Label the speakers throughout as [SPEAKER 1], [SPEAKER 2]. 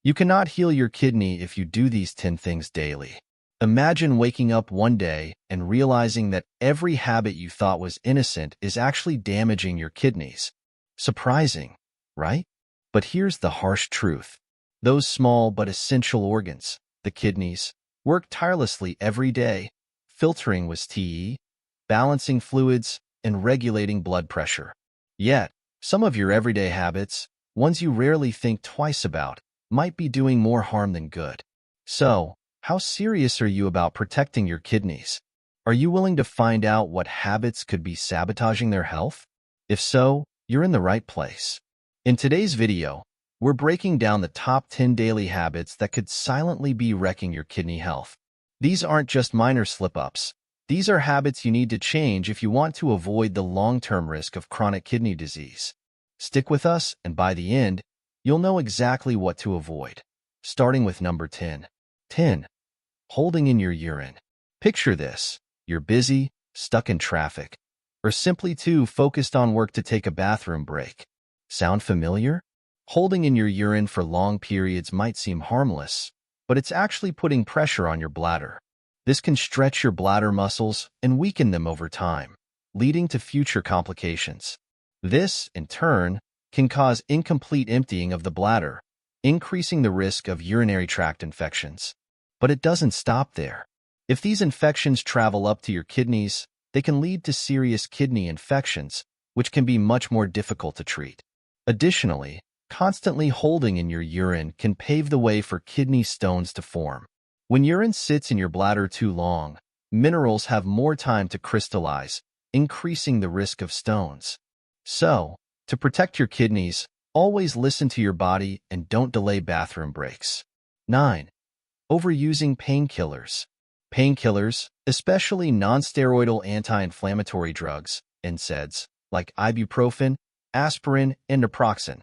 [SPEAKER 1] You cannot heal your kidney if you do these 10 things daily. Imagine waking up one day and realizing that every habit you thought was innocent is actually damaging your kidneys. Surprising, right? But here's the harsh truth. Those small but essential organs, the kidneys, work tirelessly every day, filtering waste, balancing fluids, and regulating blood pressure. Yet, some of your everyday habits, ones you rarely think twice about, might be doing more harm than good. So, how serious are you about protecting your kidneys? Are you willing to find out what habits could be sabotaging their health? If so, you're in the right place. In today's video, we're breaking down the top 10 daily habits that could silently be wrecking your kidney health. These aren't just minor slip-ups. These are habits you need to change if you want to avoid the long-term risk of chronic kidney disease. Stick with us, and by the end, you'll know exactly what to avoid. Starting with number 10. 10. Holding in your urine. Picture this. You're busy, stuck in traffic, or simply too focused on work to take a bathroom break. Sound familiar? Holding in your urine for long periods might seem harmless, but it's actually putting pressure on your bladder. This can stretch your bladder muscles and weaken them over time, leading to future complications. This, in turn, can cause incomplete emptying of the bladder, increasing the risk of urinary tract infections. But it doesn't stop there. If these infections travel up to your kidneys, they can lead to serious kidney infections, which can be much more difficult to treat. Additionally, constantly holding in your urine can pave the way for kidney stones to form. When urine sits in your bladder too long, minerals have more time to crystallize, increasing the risk of stones. So, to protect your kidneys, always listen to your body and don't delay bathroom breaks. 9. Overusing painkillers. Painkillers, especially non-steroidal anti-inflammatory drugs, NSAIDs, like ibuprofen, aspirin, and naproxen,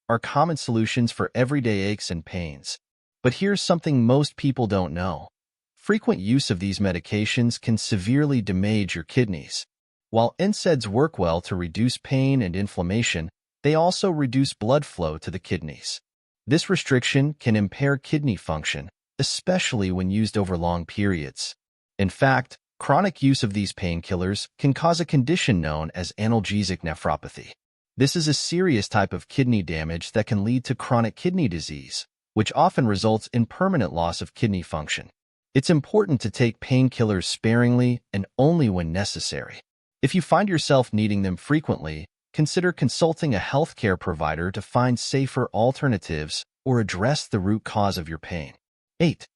[SPEAKER 1] are common solutions for everyday aches and pains. But here's something most people don't know. Frequent use of these medications can severely damage your kidneys. While NSAIDs work well to reduce pain and inflammation, they also reduce blood flow to the kidneys. This restriction can impair kidney function, especially when used over long periods. In fact, chronic use of these painkillers can cause a condition known as analgesic nephropathy. This is a serious type of kidney damage that can lead to chronic kidney disease, which often results in permanent loss of kidney function. It's important to take painkillers sparingly and only when necessary. If you find yourself needing them frequently, consider consulting a healthcare provider to find safer alternatives or address the root cause of your pain. 8.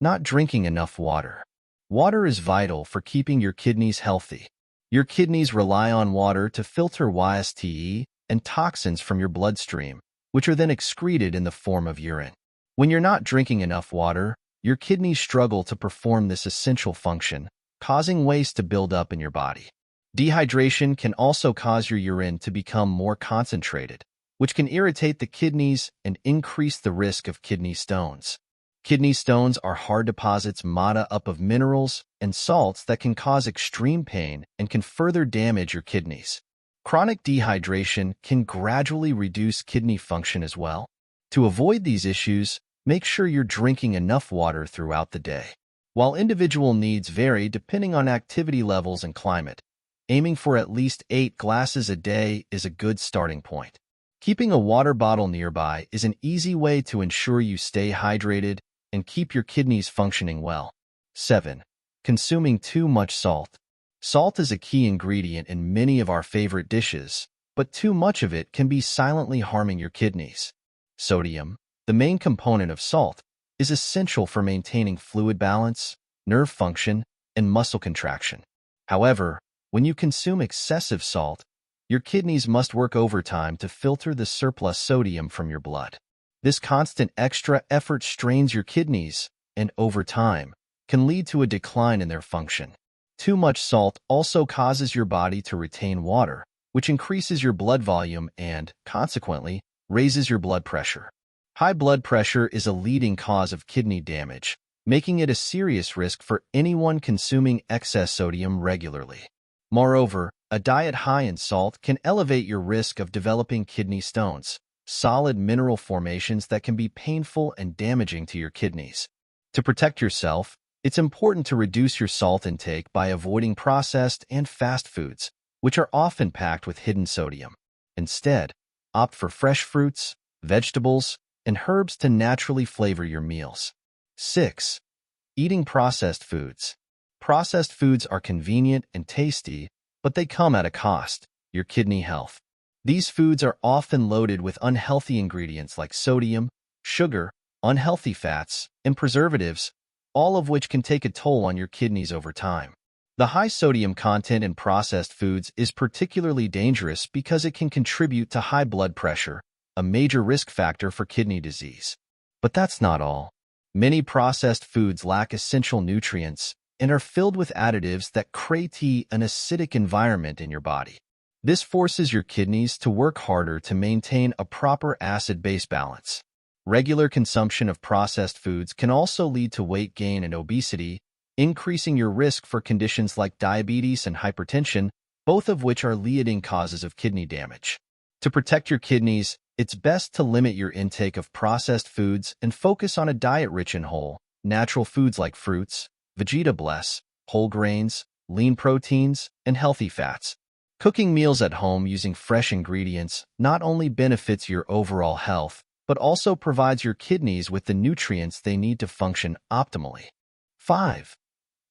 [SPEAKER 1] Not drinking enough water. Water is vital for keeping your kidneys healthy. Your kidneys rely on water to filter waste and toxins from your bloodstream, which are then excreted in the form of urine. When you're not drinking enough water, your kidneys struggle to perform this essential function, causing waste to build up in your body. Dehydration can also cause your urine to become more concentrated, which can irritate the kidneys and increase the risk of kidney stones. Kidney stones are hard deposits made up of minerals and salts that can cause extreme pain and can further damage your kidneys. Chronic dehydration can gradually reduce kidney function as well. To avoid these issues, make sure you're drinking enough water throughout the day. While individual needs vary depending on activity levels and climate, aiming for at least 8 glasses a day is a good starting point. Keeping a water bottle nearby is an easy way to ensure you stay hydrated and keep your kidneys functioning well. 7. Consuming too much salt. Salt is a key ingredient in many of our favorite dishes, but too much of it can be silently harming your kidneys. Sodium, the main component of salt, is essential for maintaining fluid balance, nerve function, and muscle contraction. However, when you consume excessive salt, your kidneys must work overtime to filter the surplus sodium from your blood. This constant extra effort strains your kidneys and, over time, can lead to a decline in their function. Too much salt also causes your body to retain water, which increases your blood volume and, consequently, raises your blood pressure. High blood pressure is a leading cause of kidney damage, making it a serious risk for anyone consuming excess sodium regularly. Moreover, a diet high in salt can elevate your risk of developing kidney stones, solid mineral formations that can be painful and damaging to your kidneys. To protect yourself, it's important to reduce your salt intake by avoiding processed and fast foods, which are often packed with hidden sodium. Instead, opt for fresh fruits, vegetables, and herbs to naturally flavor your meals. 6. Eating processed foods. Processed foods are convenient and tasty, but they come at a cost: your kidney health. These foods are often loaded with unhealthy ingredients like sodium, sugar, unhealthy fats, and preservatives, all of which can take a toll on your kidneys over time. The high sodium content in processed foods is particularly dangerous because it can contribute to high blood pressure, a major risk factor for kidney disease. But that's not all. Many processed foods lack essential nutrients and are filled with additives that create an acidic environment in your body. This forces your kidneys to work harder to maintain a proper acid-base balance. Regular consumption of processed foods can also lead to weight gain and obesity, increasing your risk for conditions like diabetes and hypertension, both of which are leading causes of kidney damage. To protect your kidneys, it's best to limit your intake of processed foods and focus on a diet rich in whole, natural foods like fruits, vegetables, whole grains, lean proteins, and healthy fats. Cooking meals at home using fresh ingredients not only benefits your overall health, but also provides your kidneys with the nutrients they need to function optimally. 5.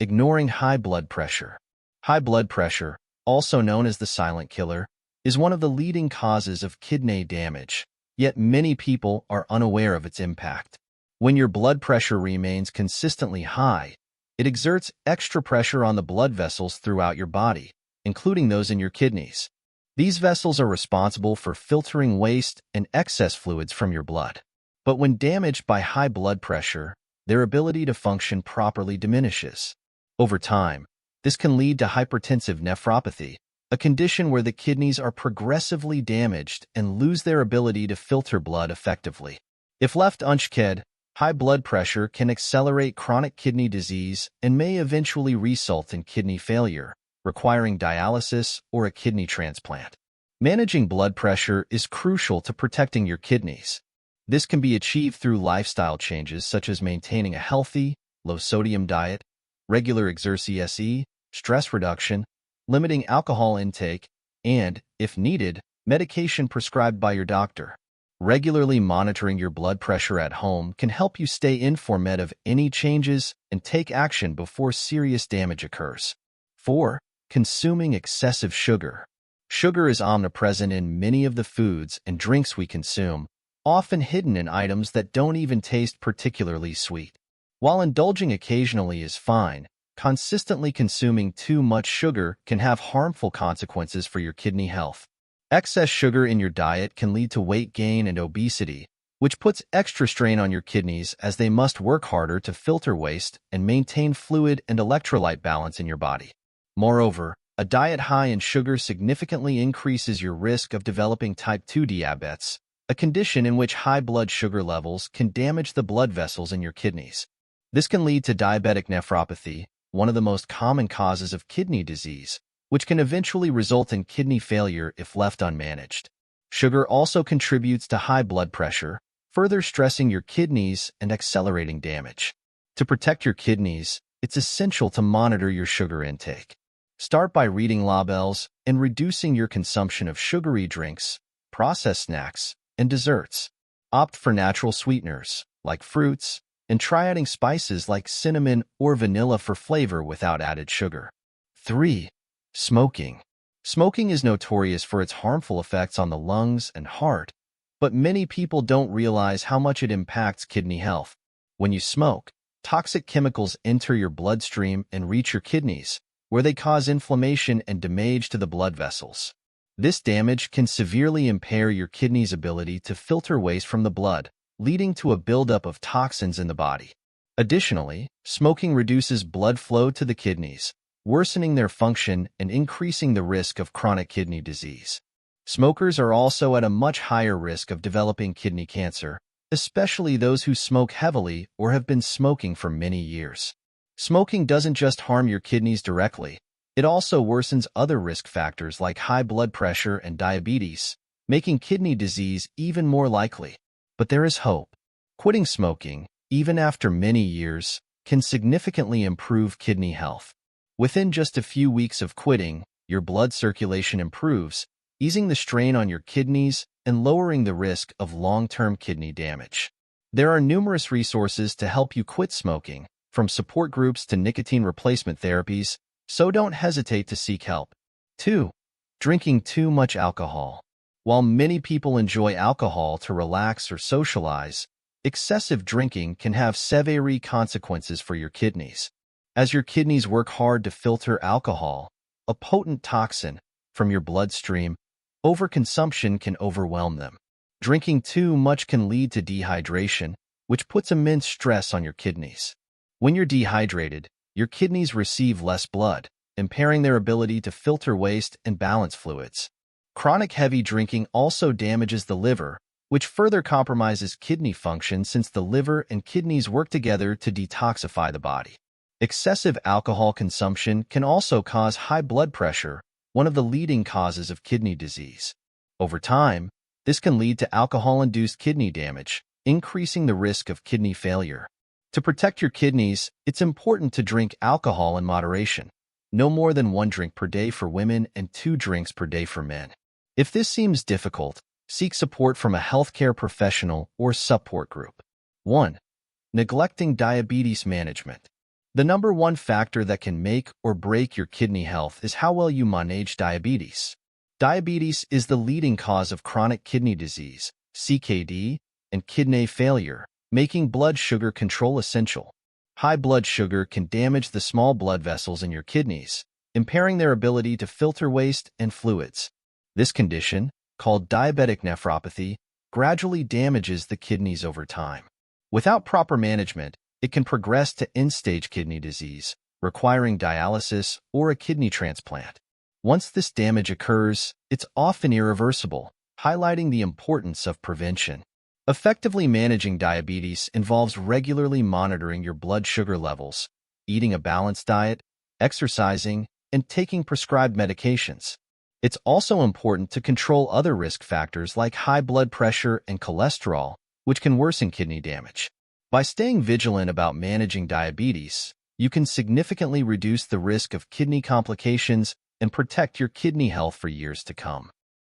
[SPEAKER 1] Ignoring high blood pressure. High blood pressure, also known as the silent killer, is one of the leading causes of kidney damage, yet many people are unaware of its impact. When your blood pressure remains consistently high, it exerts extra pressure on the blood vessels throughout your body, including those in your kidneys. These vessels are responsible for filtering waste and excess fluids from your blood. But when damaged by high blood pressure, their ability to function properly diminishes. Over time, this can lead to hypertensive nephropathy, a condition where the kidneys are progressively damaged and lose their ability to filter blood effectively. If left unchecked, high blood pressure can accelerate chronic kidney disease and may eventually result in kidney failure, requiring dialysis or a kidney transplant. Managing blood pressure is crucial to protecting your kidneys. This can be achieved through lifestyle changes such as maintaining a healthy, low-sodium diet, regular exercise, stress reduction, limiting alcohol intake, and, if needed, medication prescribed by your doctor. Regularly monitoring your blood pressure at home can help you stay informed of any changes and take action before serious damage occurs. 4. Consuming excessive sugar. Sugar is omnipresent in many of the foods and drinks we consume, often hidden in items that don't even taste particularly sweet. While indulging occasionally is fine, consistently consuming too much sugar can have harmful consequences for your kidney health. Excess sugar in your diet can lead to weight gain and obesity, which puts extra strain on your kidneys as they must work harder to filter waste and maintain fluid and electrolyte balance in your body. Moreover, a diet high in sugar significantly increases your risk of developing type 2 diabetes, a condition in which high blood sugar levels can damage the blood vessels in your kidneys. This can lead to diabetic nephropathy, one of the most common causes of kidney disease, which can eventually result in kidney failure if left unmanaged. Sugar also contributes to high blood pressure, further stressing your kidneys and accelerating damage. To protect your kidneys, it's essential to monitor your sugar intake. Start by reading labels and reducing your consumption of sugary drinks, processed snacks, and desserts. Opt for natural sweeteners, like fruits, and try adding spices like cinnamon or vanilla for flavor without added sugar. 3. Smoking. Smoking is notorious for its harmful effects on the lungs and heart, but many people don't realize how much it impacts kidney health. When you smoke, toxic chemicals enter your bloodstream and reach your kidneys, where they cause inflammation and damage to the blood vessels. This damage can severely impair your kidney's ability to filter waste from the blood, leading to a buildup of toxins in the body. Additionally, smoking reduces blood flow to the kidneys, worsening their function and increasing the risk of chronic kidney disease. Smokers are also at a much higher risk of developing kidney cancer, especially those who smoke heavily or have been smoking for many years. Smoking doesn't just harm your kidneys directly, it also worsens other risk factors like high blood pressure and diabetes, making kidney disease even more likely. But there is hope. Quitting smoking, even after many years, can significantly improve kidney health. Within just a few weeks of quitting, your blood circulation improves, easing the strain on your kidneys and lowering the risk of long-term kidney damage. There are numerous resources to help you quit smoking, from support groups to nicotine replacement therapies, so don't hesitate to seek help. 2. Drinking too much alcohol. While many people enjoy alcohol to relax or socialize, excessive drinking can have severe consequences for your kidneys. As your kidneys work hard to filter alcohol, a potent toxin, from your bloodstream, overconsumption can overwhelm them. Drinking too much can lead to dehydration, which puts immense stress on your kidneys. When you're dehydrated, your kidneys receive less blood, impairing their ability to filter waste and balance fluids. Chronic heavy drinking also damages the liver, which further compromises kidney function since the liver and kidneys work together to detoxify the body. Excessive alcohol consumption can also cause high blood pressure, one of the leading causes of kidney disease. Over time, this can lead to alcohol-induced kidney damage, increasing the risk of kidney failure. To protect your kidneys, it's important to drink alcohol in moderation. No more than 1 drink per day for women and 2 drinks per day for men. If this seems difficult, seek support from a healthcare professional or support group. 1. Neglecting diabetes management. The number one factor that can make or break your kidney health is how well you manage diabetes. Diabetes is the leading cause of chronic kidney disease, CKD, and kidney failure, making blood sugar control essential. High blood sugar can damage the small blood vessels in your kidneys, impairing their ability to filter waste and fluids. This condition, called diabetic nephropathy, gradually damages the kidneys over time. Without proper management, it can progress to end-stage kidney disease, requiring dialysis or a kidney transplant. Once this damage occurs, it's often irreversible, highlighting the importance of prevention. Effectively managing diabetes involves regularly monitoring your blood sugar levels, eating a balanced diet, exercising, and taking prescribed medications. It's also important to control other risk factors like high blood pressure and cholesterol, which can worsen kidney damage. By staying vigilant about managing diabetes, you can significantly reduce the risk of kidney complications and protect your kidney health for years to come.